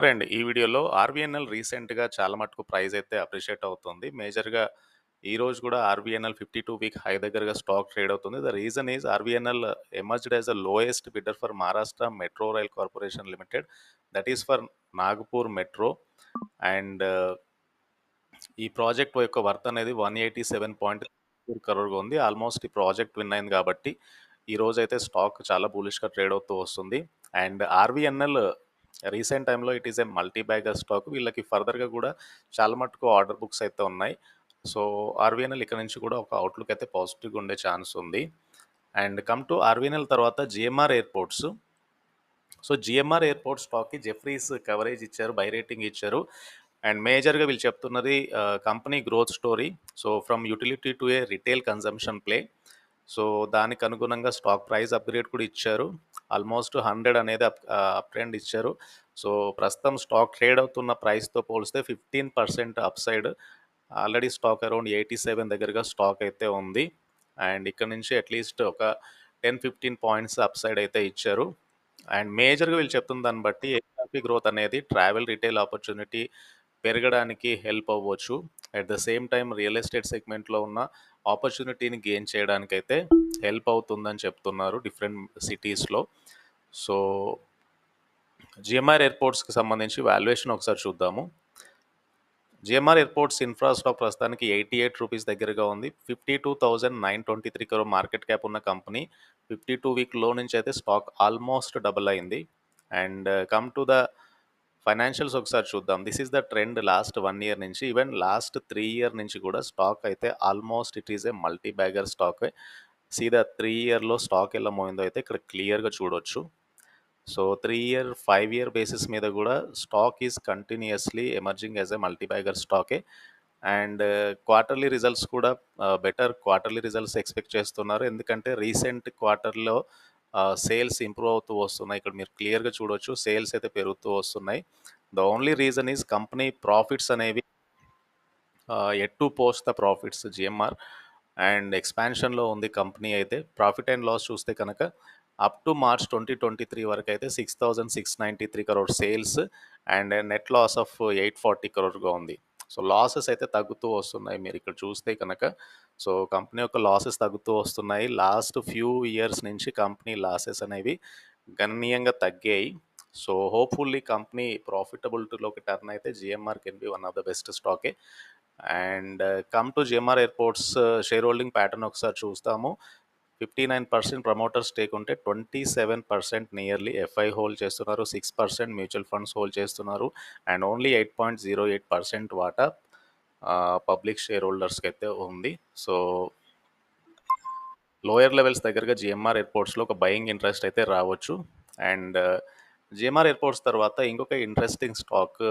అండి. ఈ వీడియోలో ఆర్‌బీఎన్‌ఎల్ రీసెంట్‌గా చాలా మటుకు ప్రైస్ అయితే అప్రిషియేట్ అవుతుంది. మేజర్‌గా ఈరోజు కూడా ఆర్‌బీఎన్‌ఎల్ 52 వీక్ హై దగ్గరగా స్టాక్ ట్రేడ్ అవుతుంది. The reason is RVNL emerged as the lowest bidder for Maharashtra metro rail corporation limited. That is for Nagpur metro. And ఈ ప్రాజెక్ట్ యొక్క వర్త్ అనేది 187.4 crore ఉంది. ఆల్మోస్ట్ ఈ ప్రాజెక్ట్ విన్ అయింది కాబట్టి ఈ రోజైతే స్టాక్ చాలా బులిష్‌గా ట్రేడ్ అవుతూ వస్తుంది. అండ్ ఆర్‌బీఎన్‌ఎల్ రీసెంట్ టైమ్‌లో it is a multi bagger stock. వీళ్ళకి ఫర్దర్‌గా కూడా చాలా మటుకు ఆర్డర్ బుక్స్ అయితే ఉన్నాయి. సో, ఆర్‌బీఎన్‌ఎల్ ఇక్కడ నుంచి కూడా ఒక అవుట్‌లుక్ అయితే పాజిటివ్‌గా ఉండే ఛాన్స్ ఉంది. అండ్ కమ్ టు ఆర్‌బీఎన్‌ఎల్ తర్వాత GMR airports. So, GMR airport స్టాక్‌కి జెఫ్రీస్ కవరేజ్ ఇచ్చారు. బై రేటింగ్ ఇచ్చారు. అండ్ మేజర్‌గా వీళ్ళు చెప్తున్నది company growth story. So, from utility to a retail consumption play. So, దానికి అనుగుణంగా స్టాక్ ప్రైస్ అప్‌గ్రేడ్ కూడా ఇచ్చారు. ఆల్మోస్ట్ 100 అనేది అప్ ట్రెండ్ ఇచ్చారు. సో, ప్రస్తుతం స్టాక్ ట్రేడ్ అవుతున్న ప్రైస్‌తో పోలిస్తే 15% up side. Already stock around 87 దగ్గరగా స్టాక్ అయితే ఉంది. అండ్ ఇక్కడ నుంచి అట్‌లీస్ట్ ఒక 10, 15 పాయింట్స్ అప్ సైడ్ అయితే ఇచ్చారు. అండ్ మేజర్‌గా వీళ్ళు చెప్తున్న దాన్ని బట్టి ఎకానమీ గ్రోత్ అనేది ట్రావెల్ రిటైల్ ఆపర్చునిటీ పెరగడానికి హెల్ప్ అవ్వచ్చు. At the same time real estate సెగ్మెంట్‌లో ఉన్న ఆపర్చునిటీని గెయిన్ చేయడానికైతే హెల్ప్ అవుతుందని చెప్తున్నారు డిఫరెంట్ సిటీస్‌లో. సో, జీఎంఆర్ ఎయిర్‌పోర్ట్స్‌కి సంబంధించి వాల్యుయేషన్ ఒకసారి చూద్దాము. జీఎంఆర్ ఎయిర్‌పోర్ట్స్ ఇన్ఫ్రా స్టాక్ ప్రస్తుతానికి ₹88 దగ్గరగా ఉంది. 52,923 క్రోర్ మార్కెట్ క్యాప్ ఉన్న కంపెనీ 52 వీక్ లో నుంచి అయితే స్టాక్ ఆల్మోస్ట్ డబుల్ అయింది. And come to the financials ఒకసారి చూద్దాం. This is the trend last 1 year నుంచి ఈవెన్ లాస్ట్ 3 ఇయర్ నుంచి కూడా స్టాక్ అయితే almost it is a multi bagger stock. See the 3 ఇయర్‌లో స్టాక్ ఎలా మూవిందో అయితే ఇక్కడ క్లియర్‌గా చూడొచ్చు. సో 3 ఇయర్, 5 ఇయర్ బేసిస్ మీద కూడా stock is continuously emerging as a multi bagger స్టాకే. అండ్ క్వార్టర్లీ రిజల్ట్స్ కూడా బెటర్ క్వార్టర్లీ రిజల్ట్స్ ఎక్స్పెక్ట్ చేస్తున్నారు. ఎందుకంటే రీసెంట్ క్వార్టర్‌లో సేల్స్ ఇంప్రూవ్ అవుతూ వస్తున్నాయి. ఇక్కడ మీరు క్లియర్‌గా చూడొచ్చు. సేల్స్ అయితే పెరుగుతూ వస్తున్నాయి. The only reason is company profits అనేవి yet to post the profits GMR. And ఎక్స్పాన్షన్‌లో ఉంది కంపెనీ అయితే. ప్రాఫిట్ అండ్ లాస్ చూస్తే కనుక అప్ టు మార్చ్ 2023 వరకైతే 6,693 crore sales and net loss of 840 క్రోర్‌గా ఉంది. సో, లాసెస్ అయితే తగ్గుతూ వస్తున్నాయి. మీరిక్కడ చూస్తే కనుక సో, కంపెనీ యొక్క లాసెస్ తగ్గుతూ వస్తున్నాయి. లాస్ట్ ఫ్యూ ఇయర్స్ నుంచి కంపెనీ లాసెస్ అనేవి గణనీయంగా తగ్గాయి. సో, హోప్‌ఫుల్లీ కంపెనీ ప్రాఫిటబిలిటీలోకి టర్న్ అయితే GMR can be one of the best స్టాకే. And come to GMR airports share holding pattern ఒకసారి చూస్తాము. 59% ప్రమోటర్ స్టేక్ ఉంటే 27% నియర్లీ ఎఫ్ఐ హోల్డ్ చేస్తున్నారు. 6% మ్యూచువల్ ఫండ్స్ హోల్డ్ చేస్తున్నారు. అండ్ ఓన్లీ 8.08% వాటా పబ్లిక్ షేర్ హోల్డర్స్‌కి అయితే ఉంది. సో, లోయర్ లెవెల్స్ దగ్గరగా జీఎంఆర్ ఎయిర్‌పోర్ట్స్‌లో ఒక బయింగ్ ఇంట్రెస్ట్ అయితే రావచ్చు. అండ్ జీఎంఆర్ ఎయిర్‌పోర్ట్స్ తర్వాత ఇంకొక interesting stock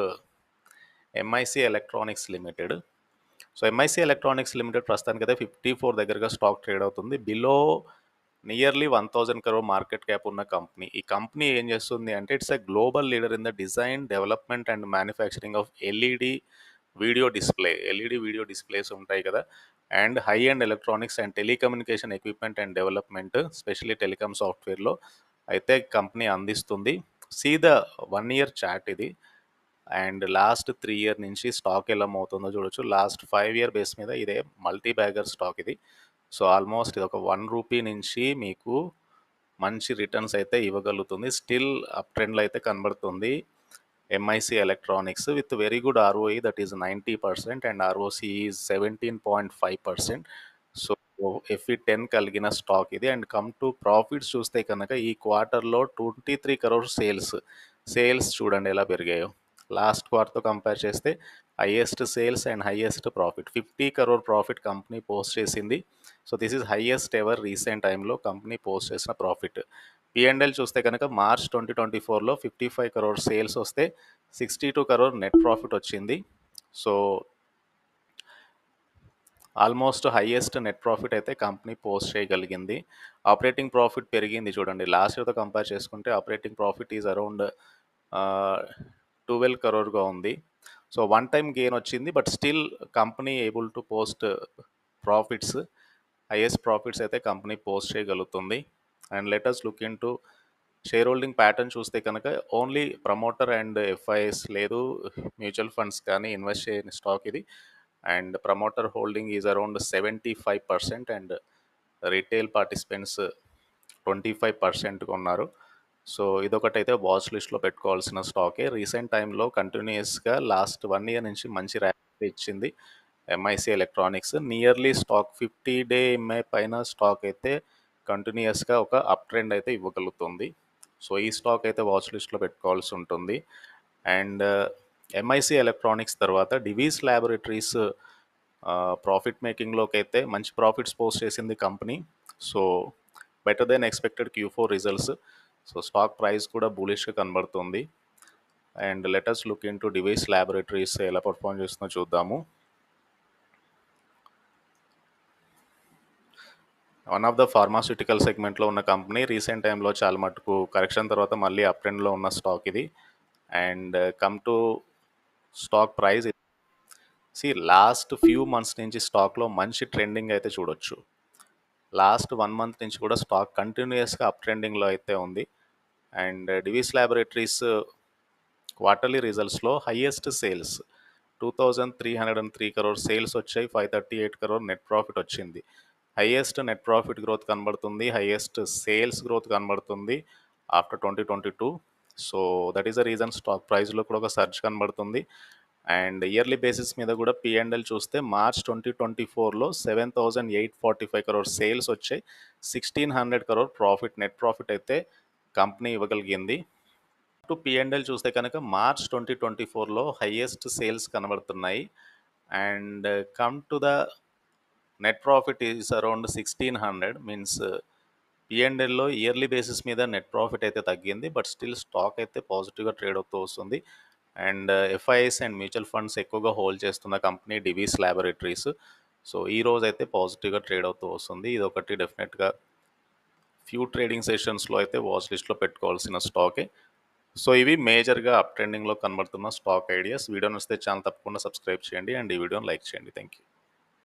MIC electronics limited. So, MIC electronics limited ప్రస్తుతానికైతే 54 దగ్గరగా స్టాక్ ట్రేడ్ అవుతుంది. Below nearly 1,000 crore market cap ఉన్న కంపెనీ. ఈ కంపెనీ ఏం చేస్తుంది అంటే it's a global leader in the design, development and manufacturing of LED video display. LED video displays ఉంటాయి కదా! And high end electronics and telecommunication equipment and development specially telecom సాఫ్ట్‌వేర్‌లో అయితే కంపెనీ అందిస్తుంది. సీ ద 1 ఇయర్ చార్ట్ ఇది. And last 3 year నుంచి stock ఎలా అవుతుందో చూడొచ్చు. లాస్ట్ 5 ఇయర్ బేస్ మీద ఇదే మల్టీ బ్యాగర్ స్టాక్ ఇది. సో, ఆల్మోస్ట్ ఇది ఒక ₹1 నుంచి మీకు మంచి రిటర్న్స్ అయితే ఇవ్వగలుగుతుంది. స్టిల్ అప్ ట్రెండ్‌లో అయితే కనబడుతుంది. MIC electronics with very good ROE that is 90% and ROC is 17.5%. So, FE 10 కలిగిన స్టాక్ ఇది. అండ్ కమ్ టు ప్రాఫిట్స్ చూస్తే కనుక ఈ క్వార్టర్‌లో 23 క్రోర్ సేల్స్ చూడండి ఎలా పెరిగాయో. లాస్ట్ క్వార్టర్‌తో కంపేర్ చేస్తే highest sales and highest profit. 50 crore profit company post చేసింది. So, this is highest ever recent టైమ్‌లో కంపెనీ పోస్ట్ చేసిన ప్రాఫిట్. పీ&ఎల్ చూస్తే కనుక మార్చ్ 2024లో 55 క్రోర్ సేల్స్ వస్తే 62 క్రోర్ నెట్ ప్రాఫిట్ వచ్చింది. So, almost highest net profit అయితే కంపెనీ పోస్ట్ చేయగలిగింది. ఆపరేటింగ్ ప్రాఫిట్ పెరిగింది చూడండి. లాస్ట్ ఇయర్‌తో కంపేర్ చేసుకుంటే ఆపరేటింగ్ ప్రాఫిట్ ఈజ్ అరౌండ్ 12 క్రోర్‌గా ఉంది. సో, వన్ టైమ్ గెయిన్ వచ్చింది. But still company able to post profits. Highest profits అయితే కంపెనీ పోస్ట్ చేయగలుగుతుంది. And let us look into share holding pattern చూస్తే కనుక ఓన్లీ ప్రమోటర్ అండ్ ఎఫ్ఐఎస్ లేదు, mutual funds కానీ invest చేయని స్టాక్ ఇది. And promoter holding is around 75% and retail participants 25% ఉన్నారు. So ఇదొకటైతే watch లిస్ట్లో పెట్టుకోవాల్సిన స్టాకే. రీసెంట్ టైంలో కంటిన్యూయస్గా లాస్ట్ 1 ఇయర్ నుంచి మంచి ర్యాలీ ఇచ్చింది MIC electronics. Nearly stock fifty day MI పైన స్టాక్ అయితే కంటిన్యూయస్గా ఒక అప్ ట్రెండ్ అయితే ఇవ్వగలుగుతుంది. సో ఈ స్టాక్ అయితే వాచ్ లిస్ట్లో పెట్టుకోవాల్సి ఉంటుంది. అండ్ ఎంఐసి ఎలక్ట్రానిక్స్ తర్వాత డివీస్ ల్యాబొరేటరీస్ ప్రాఫిట్ మేకింగ్లోకి అయితే మంచి ప్రాఫిట్స్ పోస్ట్ చేసింది company. So better than expected Q4 results. So stock price కూడా బులిష్గా కనబడుతుంది. And let us look into Divi's laboratories ఎలా పర్ఫామ్ చేస్తుందో చూద్దాము. వన్ ఆఫ్ ద ఫార్మాస్యూటికల్ సెగ్మెంట్లో ఉన్న కంపెనీ. రీసెంట్ టైంలో చాలా మటుకు కరెక్షన్ తర్వాత మళ్ళీ అప్ ట్రెండ్లో ఉన్న స్టాక్ ఇది. And come to stock price, last few months నుంచి స్టాక్లో మంచి ట్రెండింగ్ అయితే చూడొచ్చు. లాస్ట్ 1 మంత్ నుంచి కూడా స్టాక్ కంటిన్యూయస్గా అప్ ట్రెండింగ్లో అయితే ఉంది. అండ్ డివీస్ ల్యాబొరేటరీస్ క్వార్టర్లీ రిజల్ట్స్లో హైయెస్ట్ సేల్స్ 2303 crore సేల్స్ వచ్చాయి, 538 crore నెట్ ప్రాఫిట్ వచ్చింది. హైయెస్ట్ నెట్ ప్రాఫిట్ గ్రోత్ కనబడుతుంది, హైయెస్ట్ సేల్స్ గ్రోత్ కనబడుతుంది after 2022. So that is the reason stock ప్రైస్లో కూడా ఒక సర్చ్ కనబడుతుంది. అండ్ ఇయర్లీ బేసిస్ మీద కూడా P&L చూస్తే మార్చ్ 2024లో 7845 crore సేల్స్ వచ్చాయి, 1600 crore ప్రాఫిట్ నెట్ ప్రాఫిట్ అయితే కంపెనీ ఇవ్వగలిగింది. టు P&L చూస్తే కనుక మార్చ్ 2024లో హైయెస్ట్ సేల్స్ కనబడుతున్నాయి. And come to the net profit is around 1600, means P&Lలో ఇయర్లీ బేసిస్ మీద నెట్ ప్రాఫిట్ అయితే తగ్గింది, బట్ స్టిల్ స్టాక్ అయితే పాజిటివ్గా ట్రేడ్ అవుతూ వస్తుంది. And FIs and mutual funds ఎక్కువగా హోల్డ్ చేస్తున్న కంపెనీ డివీస్ ల్యాబొరేటరీస్. సో ఈ రోజు అయితే పాజిటివ్గా ట్రేడ్ అవుతూ వస్తుంది. ఇది ఒకటి డెఫినెట్గా ఫ్యూ ట్రేడింగ్ సెషన్స్లో అయితే వాచ్ లిస్ట్లో పెట్టుకోవాల్సిన స్టాకే. సో ఇవి మేజర్గా అప్ ట్రెండింగ్లో కనబడుతున్న స్టాక్ ఐడియాస్. వీడియో నచ్చితే ఛానల్ తప్పకుండా సబ్స్క్రైబ్ చేయండి అండ్ ఈ వీడియోని లైక్ చేయండి. Thank you.